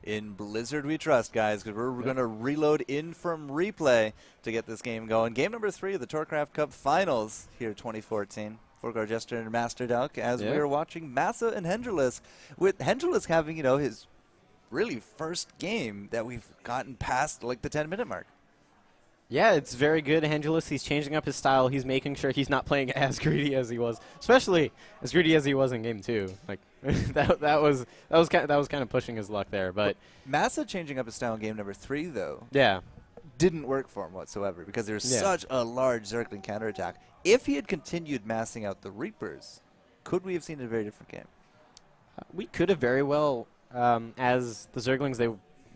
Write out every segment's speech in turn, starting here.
In Blizzard we trust, guys, because we're going to reload in from replay to get this game going. Game number 3 of the TorCraft Cup Finals here 2014. For Jester and Master Duck, as we are watching MaSa and Hendralisk, with Hendralisk having, you know, his really first game that we've gotten past like the 10-minute mark. Yeah, it's very good. Hendralisk, he's changing up his style. He's making sure he's not playing as greedy as he was, especially as greedy as he was in game 2. Like that was kind of pushing his luck there. But MaSa changing up his style in game number 3, though, didn't work for him whatsoever because there's such a large circling counterattack. If he had continued massing out the Reapers, could we have seen a very different game? We could have very well, as the Zerglings, they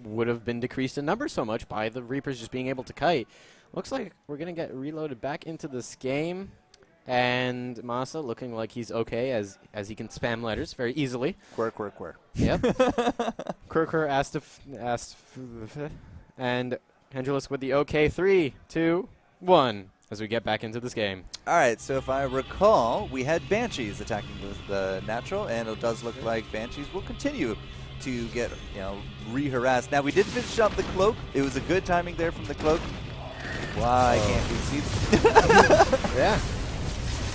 would have been decreased in number so much by the Reapers just being able to kite. Looks like we're going to get reloaded back into this game. And MaSa looking like he's okay as he can spam letters very easily. Quir, quir, quir. Yep. Quir, quir, asked. And Hendralisk with the okay. 3, 2, 1. As we get back into this game. All right, so if I recall, we had Banshees attacking the natural, and it does look like Banshees will continue to get, you know, re-harassed. Now, we did finish up the cloak. It was a good timing there from the cloak. Why can't we see? Yeah.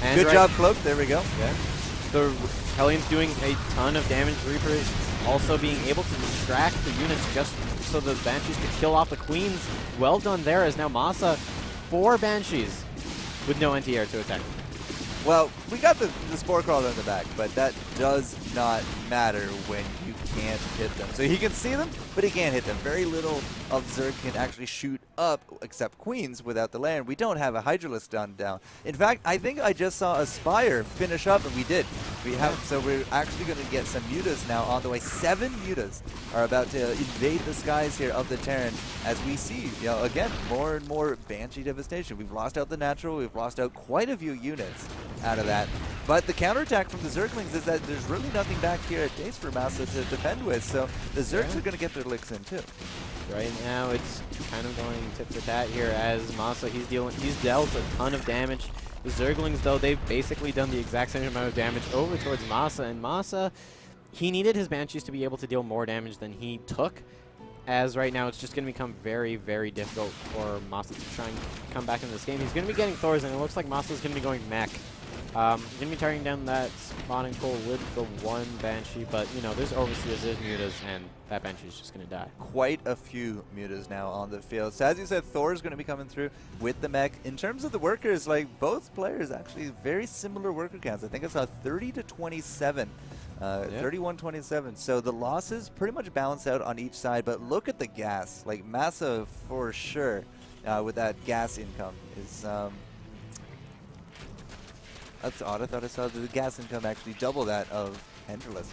And good job, cloak. There we go. Yeah. The Hellions doing a ton of damage. Reapers also being able to distract the units just so the Banshees could kill off the Queens. Well done there, as now MaSa 4 Banshees with no anti-air to attack. Well, we got the Spore Crawler in the back, but that does not matter when you can't hit them. So he can see them, but he can't hit them. Very little of Zerg can actually shoot up, except Queens, without the land. We don't have a Hydralisk down. In fact, I think I just saw a Spire finish up, and we did. We have, so we're actually going to get some mutas now on the way. 7 mutas are about to invade the skies here of the Terran, as we see, you know, again, more and more Banshee devastation. We've lost out the natural. We've lost out quite a few units out of that. But the counterattack from the Zerglings is that there's really nothing back here at base for MaSa to defend with, so the Zergs are going to get their licks in too. Right now it's kind of going tit for tat here as MaSa, he's dealt a ton of damage. The Zerglings, though, they've basically done the exact same amount of damage over towards MaSa, and MaSa, he needed his Banshees to be able to deal more damage than he took, as right now it's just going to become very, very difficult for MaSa to try and come back into this game. He's going to be getting Thors, and it looks like MaSa's going to be going mech. He's going to be targeting down that spawning pool with the 1 Banshee, but, you know, there's Overseers, there's mutas, and that Banshee is just going to die. Quite a few mutas now on the field. So as you said, Thor's going to be coming through with the mech. In terms of the workers, like, both players actually very similar worker counts. I think I saw 30 to 27. 31-27. So the losses pretty much balance out on each side, but look at the gas. Like, MaSa for sure with that gas income is... that's odd. I thought I saw the gas income actually double that of Hendralisk.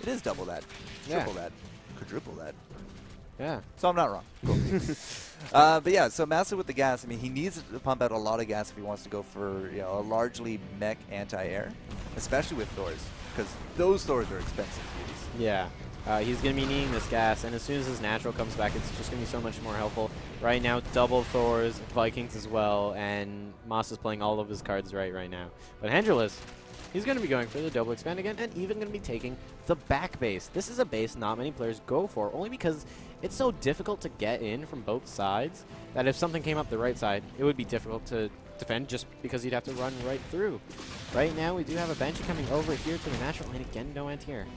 It is double that. Triple that. Quadruple that. Yeah. So I'm not wrong. Cool. But yeah, so MaSa with the gas, I mean, he needs to pump out a lot of gas if he wants to go for, you know, a largely mech anti-air, especially with Thors, because those Thors are expensive to use. Yeah. He's going to be needing this gas, and as soon as his natural comes back, it's just going to be so much more helpful. Right now, double Thors, Vikings as well, and MaSa's playing all of his cards right now. But Hendralisk, he's going to be going for the double expand again, and even going to be taking the back base. This is a base not many players go for, only because it's so difficult to get in from both sides that if something came up the right side, it would be difficult to defend just because you'd have to run right through. Right now, we do have a Banshee coming over here to the natural, and again, no anti-air.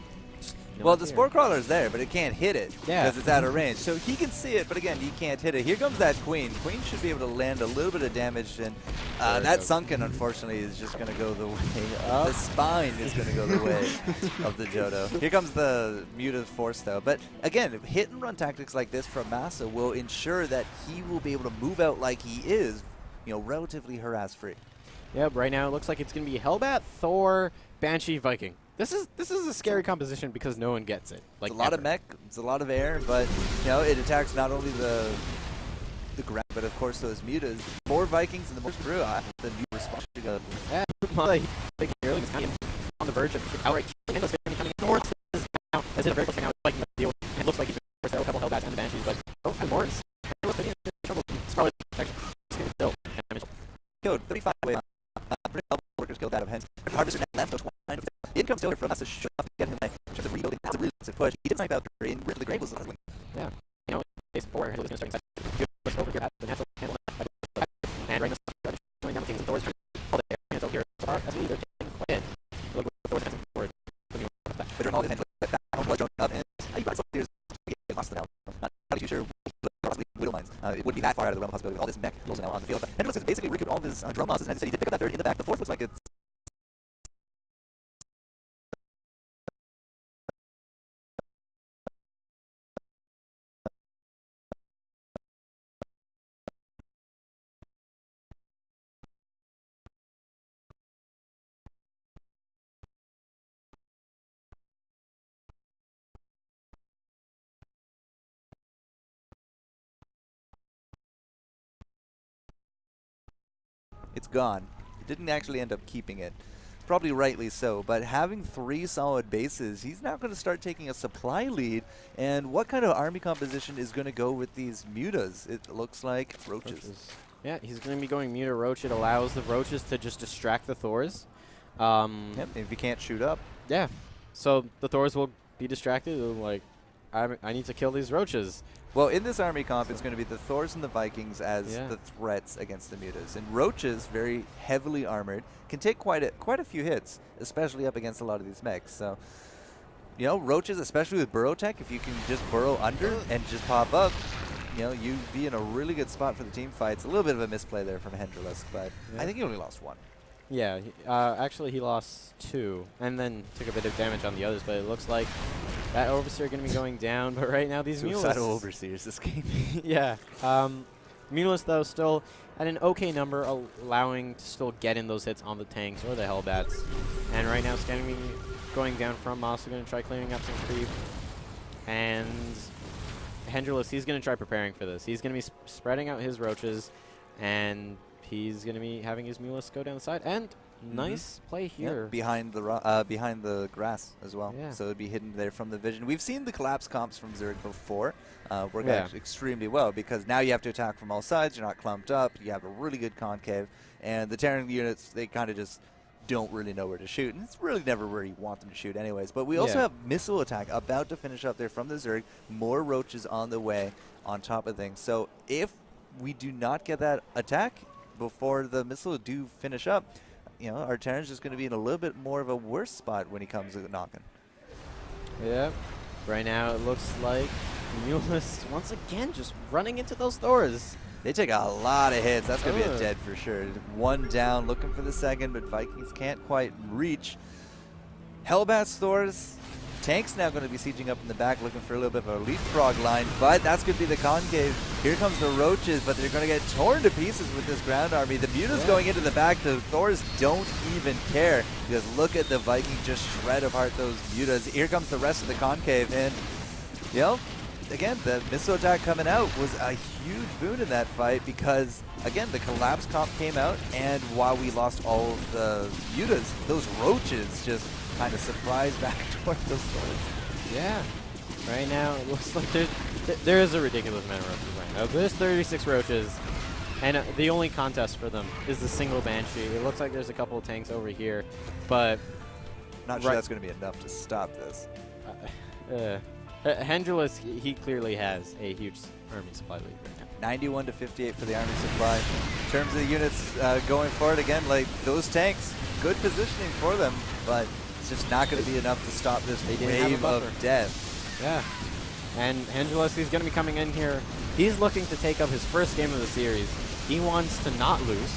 Well, the Spore Crawler is there, but it can't hit it because it's out of range. So he can see it, but again, he can't hit it. Here comes that Queen. Queen should be able to land a little bit of damage, and that Sunken, unfortunately, is just going to go the way of the spine is going to go the way of the Jodo. Here comes the Muta Force, though. But again, hit-and-run tactics like this from MaSa will ensure that he will be able to move out like he is, you know, relatively harass-free. Yep, right now it looks like it's going to be Hellbat, Thor, Banshee, Viking. This is a scary composition because no one gets it. Like, it's a lot of mech, it's a lot of air, but you know it attacks not only the ground, but of course those mutas. More Vikings and the more through. The new response to go. Yeah, is kind of on the verge of outright killing. And coming towards this now, as in a very close now. Like deal with. It looks like he's forced out a couple Hellbats and the Banshees, but and Morris. Scarlet still damage. Killed 35 away. Workers killed out of Hens. Harvester net left. Income still here from us to show off, get him like just a rebuilding. That's a really push. He did snipe out in where the grave was. Yeah. You know, base 4, Hendralisk going to start push over here at the natural handle and right now, going down the Kings and Thor's all there. And so here, so far, as we they're taking quite it. Look at Thor's advancing forward. But Jamal is that was drawn up, and you got there's lost the now. Not too sure. Widow mines. It wouldn't be that far out of the realm of possibility with all this mech rolls now on the field. But Hendralisk has basically recouped all of his drum losses, and he said he did pick up that third in the back. The fourth looks like it's. It's gone. It didn't actually end up keeping it. Probably rightly so, but having 3 solid bases, he's now going to start taking a supply lead. And what kind of army composition is going to go with these mutas? It looks like roaches. Yeah, he's going to be going muta roach. It allows the roaches to just distract the Thors. Yep, if you can't shoot up. Yeah, so the Thors will be distracted. Like, I need to kill these roaches. Well, in this army comp, it's going to be the Thors and the Vikings as the threats against the mutas. And roaches, very heavily armored, can take quite a few hits, especially up against a lot of these mechs. So, you know, roaches, especially with burrow tech, if you can just burrow under and just pop up, you know, you'd be in a really good spot for the team fights. A little bit of a misplay there from Hendralisk, but I think he only lost 1. Yeah, actually he lost 2, and then took a bit of damage on the others, but it looks like that Overseer going to be going down, but right now these Suicidal Overseers this game. Yeah. Mulas, though, still at an okay number, allowing to still get in those hits on the tanks or the Hellbats. And right now, Scanning going down from MaSa, going to try clearing up some creep. And Hendralisk, he's going to try preparing for this. He's going to be spreading out his roaches, and he's going to be having his Mulas go down the side. And nice play here. Behind the grass as well. Yeah. So it would be hidden there from the vision. We've seen the collapse comps from Zerg before work out extremely well, because now you have to attack from all sides. You're not clumped up. You have a really good concave. And the Terran units, they kind of just don't really know where to shoot. And it's really never where you want them to shoot anyways. But we also have missile attack about to finish up there from the Zerg. More roaches on the way on top of things. So if we do not get that attack before the missile do finish up, you know, our Terran's just going to be in a little bit more of a worse spot when he comes knocking. Yeah. Right now it looks like Mulas once again just running into those Thors. They take a lot of hits. That's going to be a dead for sure. 1 down, looking for the second, but Vikings can't quite reach. Hellbats, Thors. Tank's now going to be sieging up in the back, looking for a little bit of a leapfrog line, but that's going to be the concave. Here comes the roaches, but they're going to get torn to pieces with this ground army. The mutas going into the back. The Thors don't even care, because look at the Vikings just shred apart those mutas. Here comes the rest of the concave, and, you know, again, the missile attack coming out was a huge boon in that fight, because, again, the collapse comp came out, and while we lost all of the mutas, those roaches just kind of surprise back toward those Thors. Yeah. Right now, it looks like there is a ridiculous amount of roaches right now. There's 36 roaches, and the only contest for them is the single Banshee. It looks like there's a couple of tanks over here, but not sure that's going to be enough to stop this. Hendralisk, he clearly has a huge army supply lead right now. 91 to 58 for the army supply. In terms of the units going forward, again, like those tanks, good positioning for them, but it's just not going to be enough to stop this wave of death. Yeah. And Hendralisk, he's going to be coming in here. He's looking to take up his first game of the series. He wants to not lose,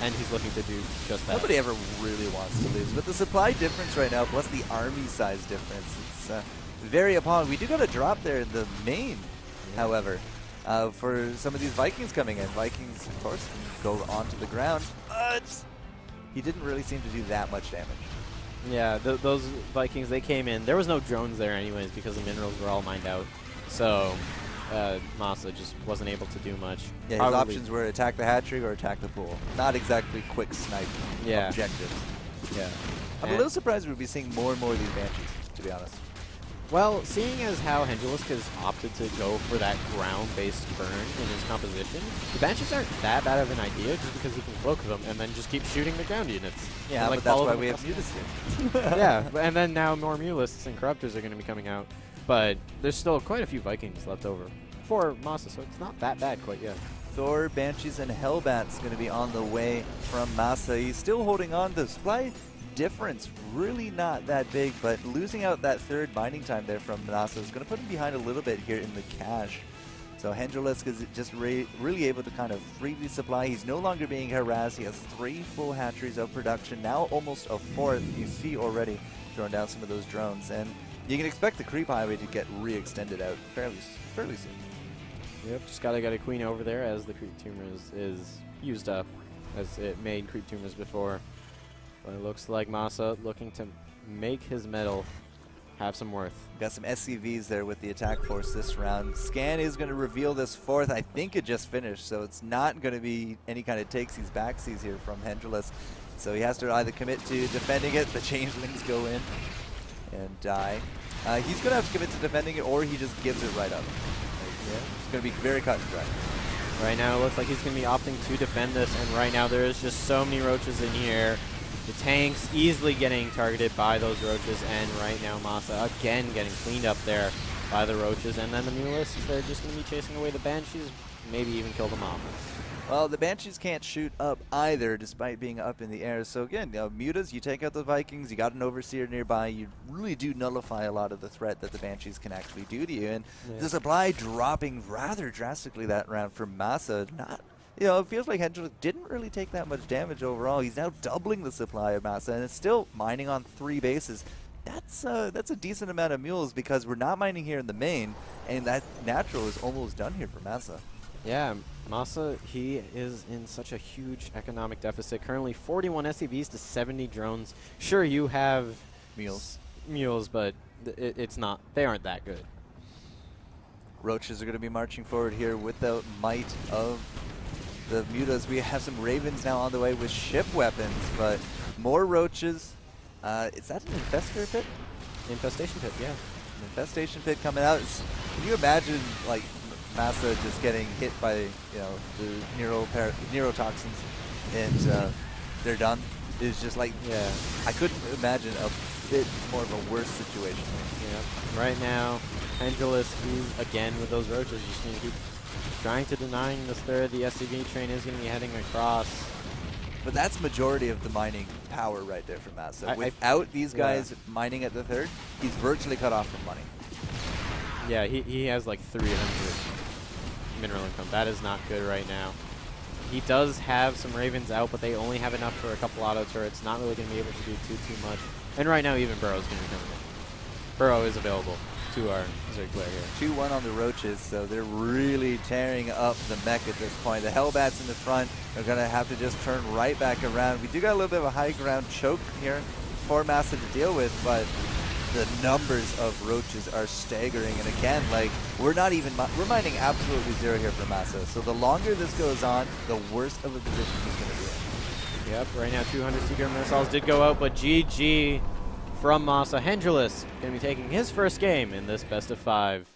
and he's looking to do just that. Nobody ever really wants to lose, but the supply difference right now, plus the army size difference, it's very appalling. We do got a drop there in the main, however, for some of these Vikings coming in. Vikings, of course, can go onto the ground, but he didn't really seem to do that much damage. Yeah, those Vikings, they came in. There was no drones there anyways because the minerals were all mined out. So MaSa just wasn't able to do much. Yeah, his options were attack the hatchery or attack the pool. Not exactly quick snipe objectives. Yeah. I'm a little surprised we'd be seeing more and more of these Banshees, to be honest. Well, seeing as how Hendralisk has opted to go for that ground-based burn in his composition, the Banshees aren't that bad of an idea just because he can cloak them and then just keep shooting the ground units. Yeah, and, like, but that's follow why them we have across the Mutas map. here. Yeah, and then now more Mulists and Corruptors are going to be coming out, but there's still quite a few Vikings left over for MaSa, so it's not that bad quite yet. Thor, Banshees, and Hellbats going to be on the way from MaSa. He's still holding on. The supply difference really not that big, but losing out that third mining time there from MaSa is going to put him behind a little bit here in the cash. So Hendralisk is just really able to kind of freely supply. He's no longer being harassed. He has 3 full hatcheries of production, now almost a 4th. You see already throwing down some of those drones, and you can expect the creep highway to get re-extended out fairly soon. Yep, just gotta get a queen over there as the creep tumor is used up, as it made creep tumors before. But it looks like MaSa looking to make his medal have some worth. Got some SCVs there with the attack force this round. Scan is going to reveal this 4th. I think it just finished, so it's not going to be any kind of takesies backsies here from Hendralisk. So he has to either commit to defending it, the changelings go in and die. He's going to have to commit to defending it, or he just gives it right up. Yeah, it's going to be very cut and dry. Right now it looks like he's going to be opting to defend this, and right now there is just so many roaches in here. The tanks easily getting targeted by those roaches, and right now MaSa again getting cleaned up there by the roaches, and then the Mulists, they're just going to be chasing away the Banshees, maybe even kill them off. Well, the Banshees can't shoot up either, despite being up in the air. So again, Mutas, you take out the Vikings, you got an Overseer nearby, you really do nullify a lot of the threat that the Banshees can actually do to you. And the supply dropping rather drastically that round for MaSa. Not, it feels like Hendrick didn't really take that much damage overall. He's now doubling the supply of MaSa, and it's still mining on 3 bases. That's a decent amount of mules, because we're not mining here in the main, and that natural is almost done here for MaSa. Yeah, MaSa, he is in such a huge economic deficit. Currently 41 SCVs to 70 drones. Sure, you have mules, but it's not. They aren't that good. Roaches are going to be marching forward here with the might of the Mutas. We have some Ravens now on the way with ship weapons, but more roaches. Is that an infestor pit? Infestation pit, yeah. An infestation pit coming out. Can you imagine, like, MaSa just getting hit by, the neurotoxins, and they're done? It's just like, I couldn't imagine a bit more of a worse situation. Yeah. Right now, Hendralisk, he's again with those roaches, just going to keep trying to denying this third. The SCV train is going to be heading across. But that's majority of the mining power right there for MaSa. Without these guys mining at the third, he's virtually cut off from money. Yeah, he has like 300 mineral income. That is not good right now. He does have some Ravens out, but they only have enough for a couple auto turrets. Not really going to be able to do too much. And right now, even Burrow's going to be coming in. Burrow is available to our Zerg player here. 2-1 on the Roaches, so they're really tearing up the mech at this point. The Hellbats in the front are going to have to just turn right back around. We do got a little bit of a high ground choke here for MaSa to deal with, but the numbers of Roaches are staggering. And again, like, we're mining absolutely zero here for MaSa. So the longer this goes on, the worse of a position he's going to be in. Yep, right now 200 Seeker missiles did go out, but GG from MaSa. Hendralisk going to be taking his first game in this best of 5.